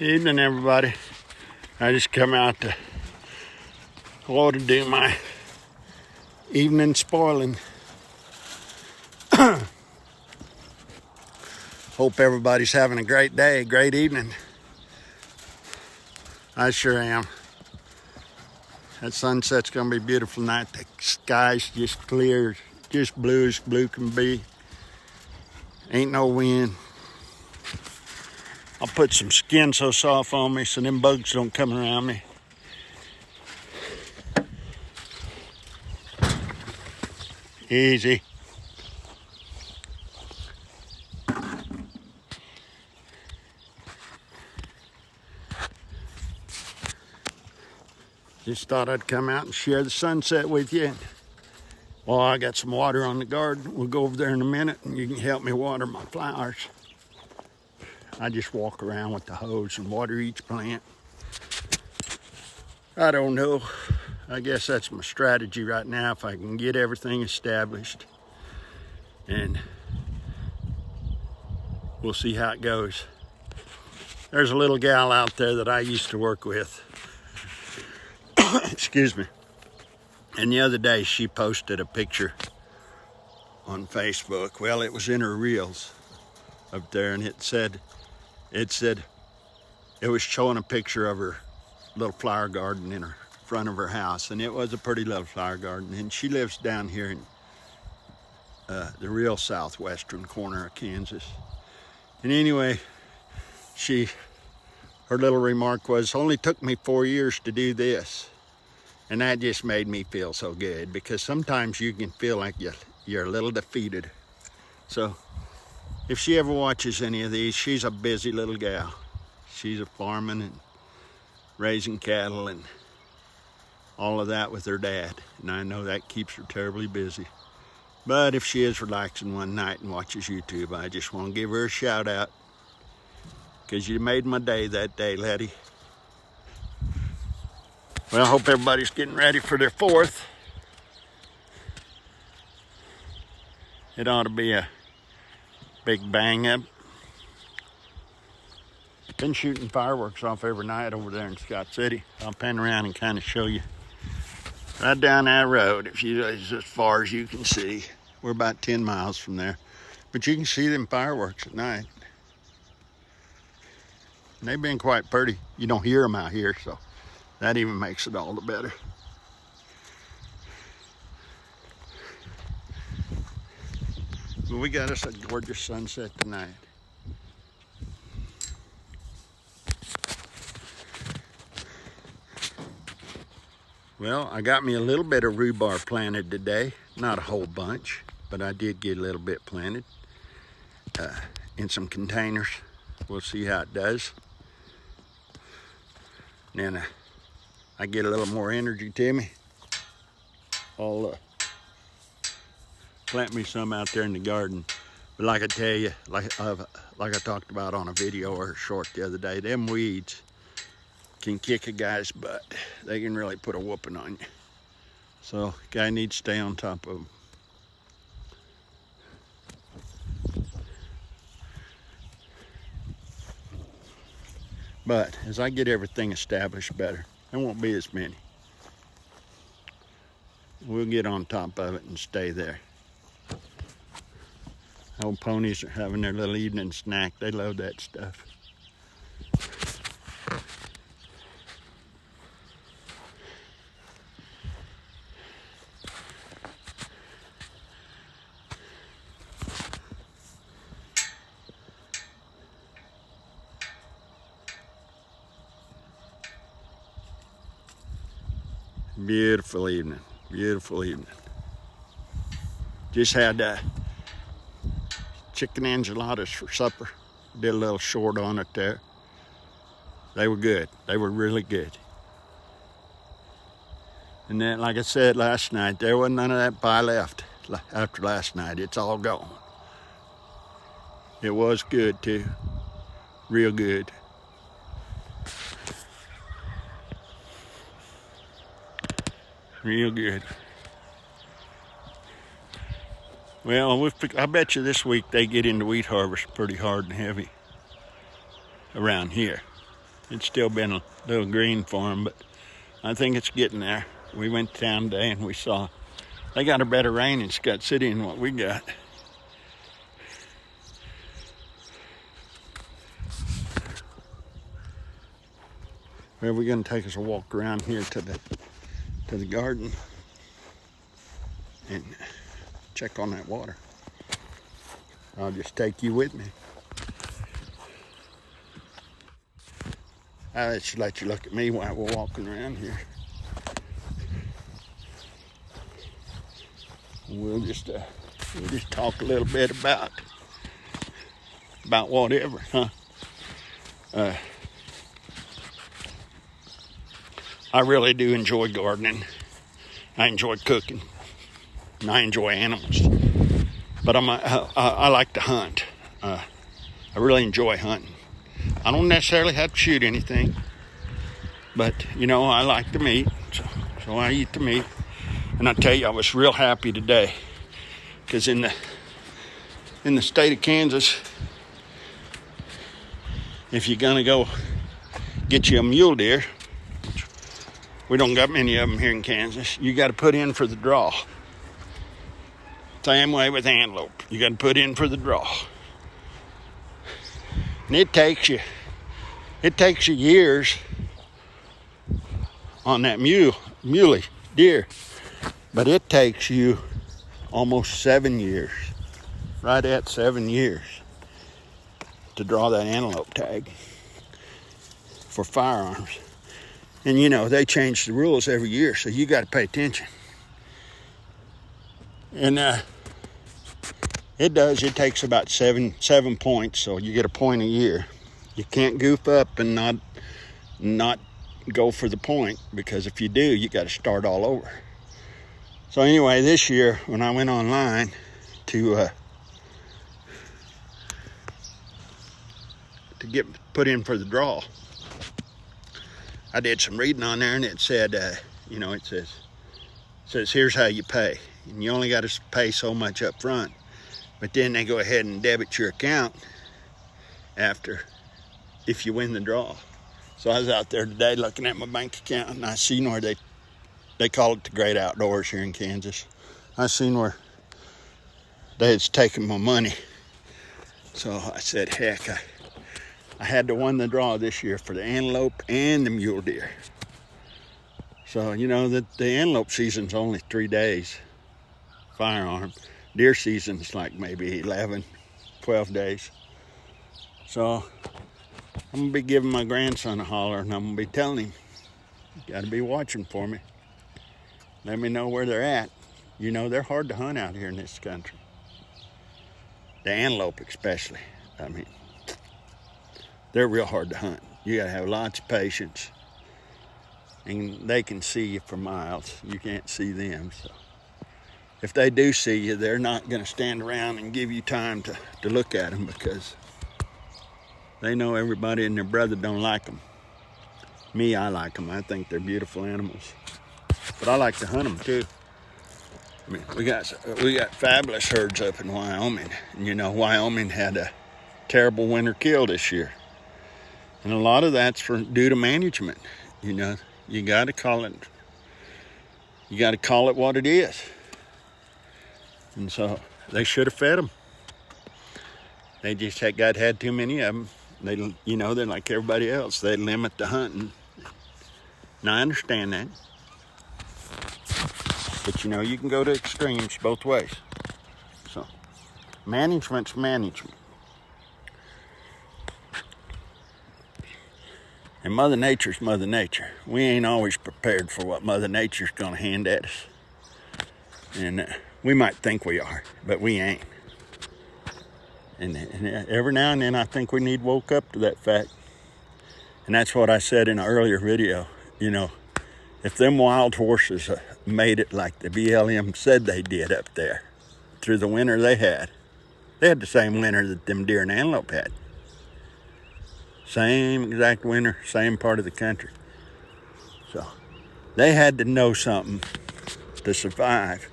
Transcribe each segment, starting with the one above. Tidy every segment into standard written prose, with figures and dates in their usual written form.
Evening, everybody. I just come out to water to do my evening spoiling. Hope everybody's having a great day, great evening. I sure am. That sunset's gonna be beautiful tonight. The sky's just clear, just blue as blue can be. Ain't no wind. I'll put some Skin So Soft on me so them bugs don't come around me. Easy. Just thought I'd come out and share the sunset with you. Well, I got some water on the garden. We'll go over there in a minute and you can help me water my flowers. I just walk around with the hose and water each plant. I don't know. I guess that's my strategy right now, if I can get everything established. And we'll see how it goes. There's a little gal out there that I used to work with. Excuse me. And the other day she posted a picture on Facebook. Well, it was in her reels up there, and it was showing a picture of her little flower garden in her front of her house, and it was a pretty little flower garden. And she lives down here in the real southwestern corner of Kansas. And anyway, her little remark was, "Only took me 4 years to do this." And that just made me feel so good, because sometimes you can feel like you're a little defeated. So if she ever watches any of these, she's a busy little gal. She's a farming and raising cattle and all of that with her dad. And I know that keeps her terribly busy. But if she is relaxing one night and watches YouTube, I just want to give her a shout out, because you made my day that day, Letty. Well, I hope everybody's getting ready for their 4th. It ought to be a big bang up. Been shooting fireworks off every night over there in Scott City. I'll pan around and kind of show you. Right down that road, it's as far as you can see. We're about 10 miles from there. But you can see them fireworks at night. And they've been quite pretty. You don't hear them out here, so that even makes it all the better. But we got us a gorgeous sunset tonight. Well, I got me a little bit of rhubarb planted today. Not a whole bunch, but I did get a little bit planted in some containers. We'll see how it does. And then I get a little more energy to me, I'll plant me some out there in the garden. But like I tell you, like I talked about on a video or a short the other day, them weeds can kick a guy's butt. They can really put a whooping on you. So guy needs to stay on top of them. But as I get everything established better, there won't be as many. We'll get on top of it and stay there. Old ponies are having their little evening snack. They love that stuff. Beautiful evening, beautiful evening. Just had chicken enchiladas for supper. Did a little short on it there. They were good, they were really good. And then, like I said last night, there wasn't none of that pie left after last night. It's all gone. It was good too, real good. Real good. Well, I bet you this week they get into wheat harvest pretty hard and heavy around here. It's still been a little green for them, but I think it's getting there. We went to town today and we saw they got a better rain in Scott City than what we got. Well, we're going to take us a walk around here to the garden and check on that water. I'll just take you with me. I'll just let you look at me while we're walking around here. We'll just talk a little bit about whatever, huh? I really do enjoy gardening. I enjoy cooking, and I enjoy animals. But I like to hunt. I really enjoy hunting. I don't necessarily have to shoot anything, but I like the meat, so I eat the meat. And I tell you, I was real happy today because in the state of Kansas, if you're gonna go get you a mule deer, which we don't got many of them here in Kansas, you got to put in for the draw. Same way with antelope, you got to put in for the draw. And it takes you years on that muley deer, but it takes you almost 7 years, right at 7 years, to draw that antelope tag for firearms. And they change the rules every year, so you got to pay attention. And it takes about seven points, so you get a point a year. You can't goof up and not go for the point, because if you do, you got to start all over. So anyway, this year when I went online to get put in for the draw, I did some reading on there, and it said, it says here's how you pay, and you only got to pay so much up front, but then they go ahead and debit your account after, if you win the draw. So I was out there today looking at my bank account, and I seen where they call it the great outdoors here in Kansas. I seen where they had taken my money. So I said, heck, I had to win the draw this year for the antelope and the mule deer. So, the antelope season's only 3 days, firearm. Deer season's like maybe 11, 12 days. So I'm going to be giving my grandson a holler, and I'm going to be telling him, you got to be watching for me. Let me know where they're at. They're hard to hunt out here in this country. The antelope especially. I mean, they're real hard to hunt. You got to have lots of patience. And they can see you for miles. You can't see them. So if they do see you, they're not going to stand around and give you time to look at them, because they know everybody and their brother don't like them. Me, I like them. I think they're beautiful animals. But I like to hunt them too. I mean, we got fabulous herds up in Wyoming. And Wyoming had a terrible winter kill this year. And a lot of that's due to management. You got to call it what it is. And so they should have fed them. They just had too many of them. They're like everybody else. They limit the hunting. And I understand that. But you can go to extremes both ways. So management's management. And Mother Nature's Mother Nature. We ain't always prepared for what Mother Nature's going to hand at us. And we might think we are, but we ain't. And every now and then I think we need woke up to that fact. And that's what I said in an earlier video. If them wild horses made it like the BLM said they did up there through the winter they had the same winter that them deer and antelope had. Same exact winter, same part of the country. So they had to know something to survive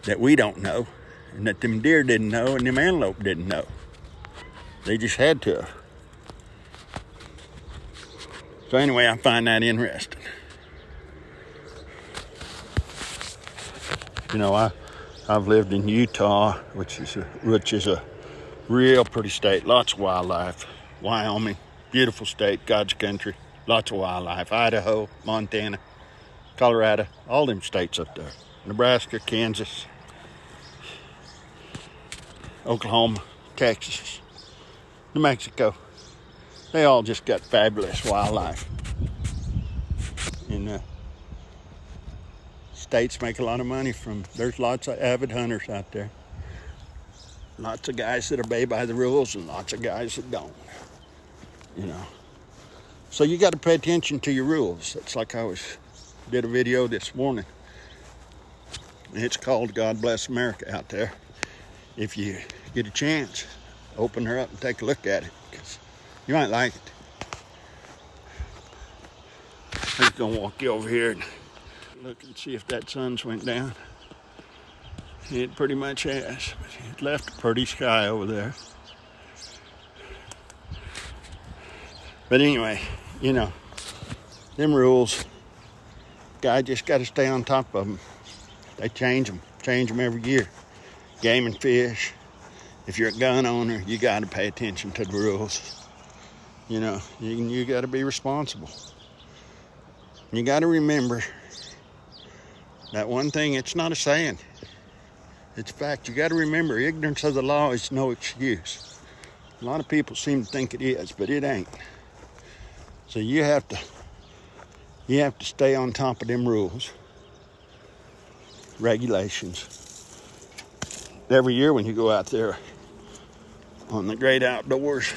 that we don't know, and that them deer didn't know, and them antelope didn't know. They just had to. So anyway, I find that interesting. You know, I've lived in Utah, which is a real pretty state, lots of wildlife. Wyoming, beautiful state, God's country, lots of wildlife. Idaho, Montana, Colorado, all them states up there. Nebraska, Kansas, Oklahoma, Texas, New Mexico. They all just got fabulous wildlife. And states make a lot of money from, there's lots of avid hunters out there. Lots of guys that obey by the rules and lots of guys that don't, you know. So you got to pay attention to your rules. It's like did a video this morning. It's called God Bless America out there. If you get a chance, open her up and take a look at it, because you might like it. I'm just gonna walk you over here and look and see if that sun's went down. It pretty much has. It left a pretty sky over there. But anyway, you know, them rules, guy just got to stay on top of them. They change them every year. Game and fish. If you're a gun owner, you got to pay attention to the rules. You know, you got to be responsible. You got to remember that one thing. It's not a saying. It's a fact. You got to remember, ignorance of the law is no excuse. A lot of people seem to think it is, but it ain't. So you have to stay on top of them rules, regulations. Every year when you go out there on the great outdoors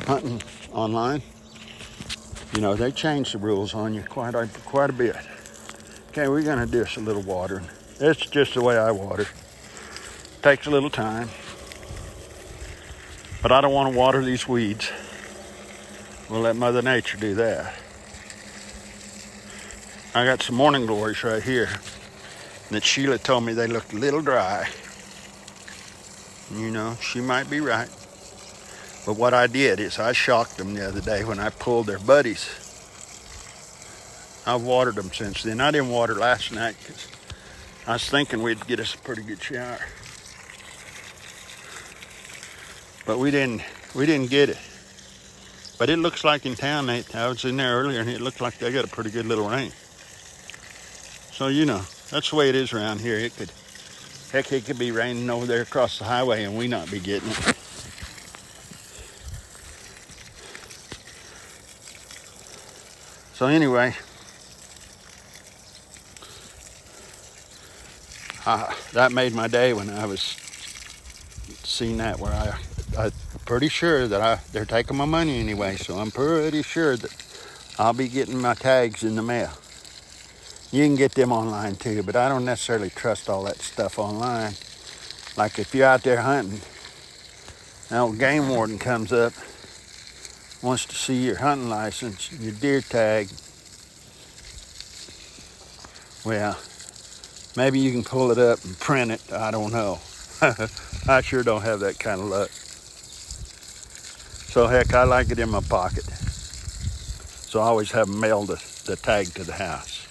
hunting online, you know, they change the rules on you quite a bit. Okay, we're gonna do us a little watering. It's just the way I water. Takes a little time. But I don't want to water these weeds. We'll let Mother Nature do that. I got some morning glories right here that Sheila told me they looked a little dry. You know, she might be right. But what I did is I shocked them the other day when I pulled their buddies. I've watered them since then. I didn't water last night because I was thinking we'd get us a pretty good shower. But we didn't get it. But it looks like in town, I was in there earlier and it looked like they got a pretty good little rain. So, you know, that's the way it is around here. It could be raining over there across the highway and we not be getting it. So anyway, that made my day when I was seeing that, where I'm pretty sure that they're taking my money anyway, so I'm pretty sure that I'll be getting my tags in the mail. You can get them online too, but I don't necessarily trust all that stuff online. Like if you're out there hunting, an old game warden comes up, wants to see your hunting license, your deer tag. Well, maybe you can pull it up and print it. I don't know. I sure don't have that kind of luck. So heck, I like it in my pocket. So I always have them mail the tag to the house.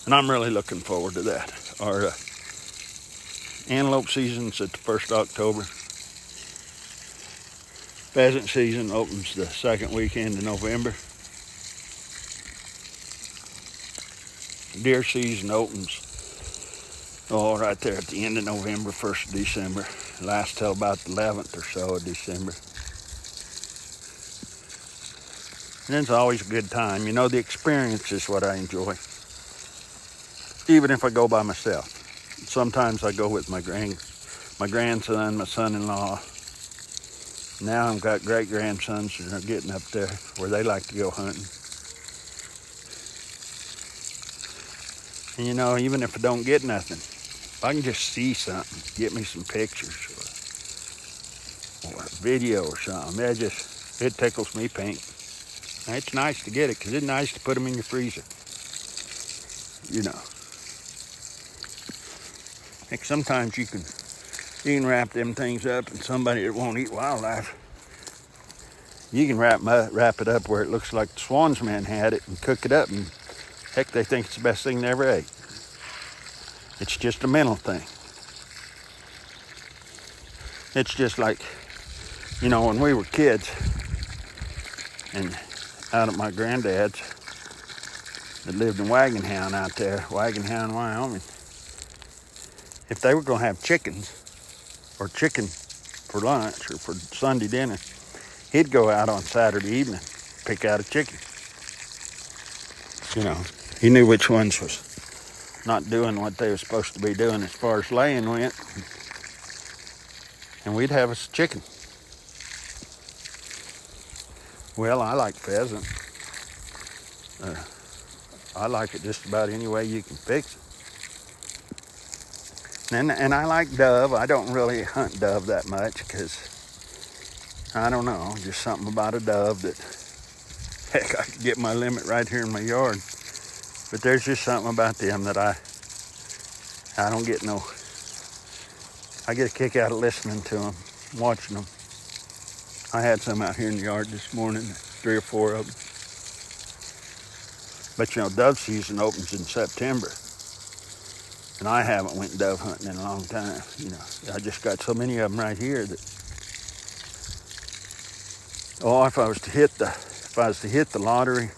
And I'm really looking forward to that. Our antelope season's at the 1st of October. Pheasant season opens the second weekend of November. Deer season opens, right there at the end of November, 1st of December. Lasts till about the 11th or so of December. And it's always a good time. You know, the experience is what I enjoy. Even if I go by myself. Sometimes I go with my grandson, my son-in-law. Now I've got great-grandsons that are getting up there where they like to go hunting. And you know, even if I don't get nothing, if I can just see something, get me some pictures or a video or something, it tickles me pink. And it's nice to get it, because it's nice to put them in your freezer. You know. Like sometimes you can wrap them things up, and somebody that won't eat wildlife, You can wrap it up where it looks like the Swan's man had it and cook it up, and heck, they think it's the best thing they ever ate. It's just a mental thing. It's just like, you know, when we were kids and out at my granddad's that lived in Wagonhound out there, Wagonhound, Wyoming, if they were going to have chickens or chicken for lunch or for Sunday dinner, he'd go out on Saturday evening, pick out a chicken. You know, he knew which ones was not doing what they were supposed to be doing as far as laying went. And we'd have us chicken. Well, I like pheasant. I like it just about any way you can fix it. And I like dove. I don't really hunt dove that much because, I don't know, just something about a dove that, heck, I could get my limit right here in my yard. But there's just something about them that I don't get no, I get a kick out of listening to them, watching them. I had some out here in the yard this morning, 3 or 4 of them. But you know, dove season opens in September. And I haven't went dove hunting in a long time. You know, I just got so many of them right here that, oh, if I was to hit the lottery,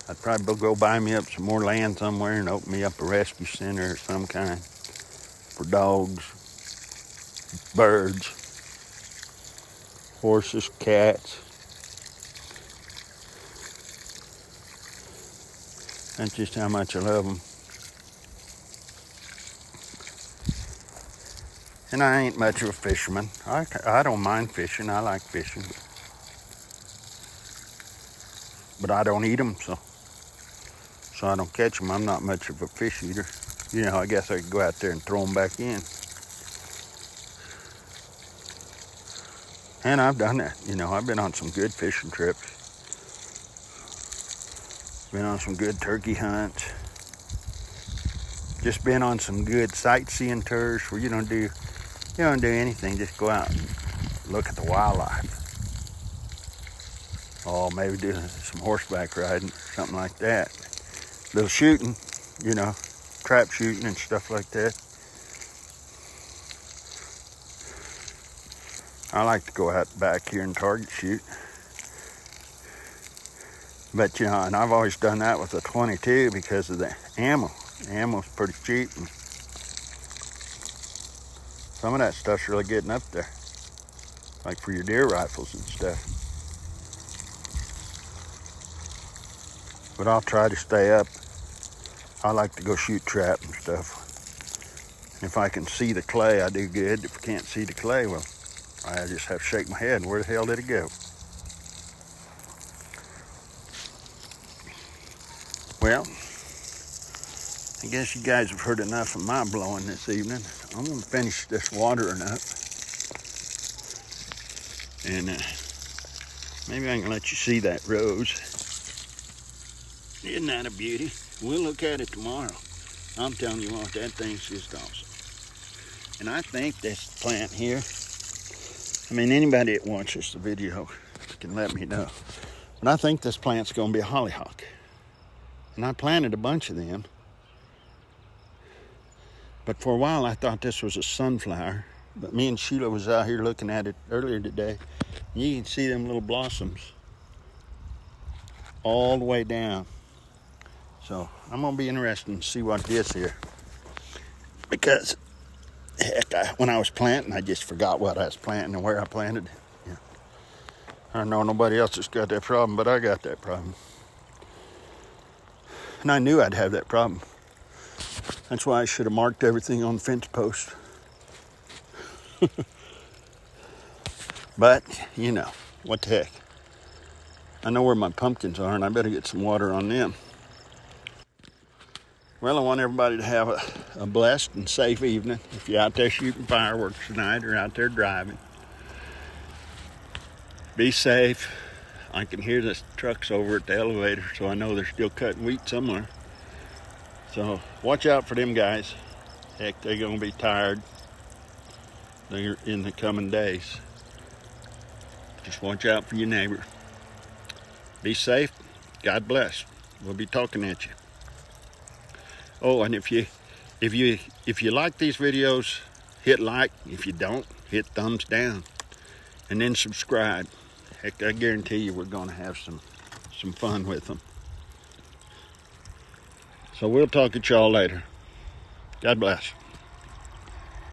I'd probably go buy me up some more land somewhere and open me up a rescue center of some kind for dogs, birds, horses, cats. That's just how much I love them. And I ain't much of a fisherman. I don't mind fishing. I like fishing. But I don't eat them, so I don't catch them. I'm not much of a fish eater. You know, I guess I could go out there and throw them back in. And I've done that. You know, I've been on some good fishing trips. Been on some good turkey hunts. Just been on some good sightseeing tours where you don't do anything, just go out and look at the wildlife. Oh, maybe do some horseback riding, something like that. Little shooting, you know, trap shooting and stuff like that. I like to go out back here and target shoot. But, you know, and I've always done that with a .22 because of the ammo. The ammo's pretty cheap. And some of that stuff's really getting up there. Like for your deer rifles and stuff. But I'll try to stay up. I like to go shoot trap and stuff. If I can see the clay, I do good. If I can't see the clay, well, I just have to shake my head. Where the hell did it go? Well, I guess you guys have heard enough of my blowing this evening. I'm going to finish this watering up. And maybe I can let you see that rose. Isn't that a beauty? We'll look at it tomorrow. I'm telling you what, that thing's just awesome. And I think this plant here, I mean, anybody that watches the video can let me know. But I think this plant's going to be a hollyhock. And I planted a bunch of them. But for a while, I thought this was a sunflower. But me and Sheila was out here looking at it earlier today. And you can see them little blossoms all the way down. So I'm going to be interested to see what this here. Because, heck, when I was planting, I just forgot what I was planting and where I planted it. Yeah. I know nobody else has got that problem, but I got that problem. And I knew I'd have that problem. That's why I should have marked everything on the fence post. But, you know, what the heck. I know where my pumpkins are, and I better get some water on them. Well, I want everybody to have a blessed and safe evening. If you're out there shooting fireworks tonight or out there driving, be safe. I can hear the trucks over at the elevator, so I know they're still cutting wheat somewhere. So watch out for them guys. Heck, they're going to be tired. They're in the coming days. Just watch out for your neighbor. Be safe. God bless. We'll be talking at you. Oh, and if you like these videos, hit like. If you don't, hit thumbs down. And then subscribe. Heck, I guarantee you we're going to have some fun with them. So we'll talk at y'all later. God bless.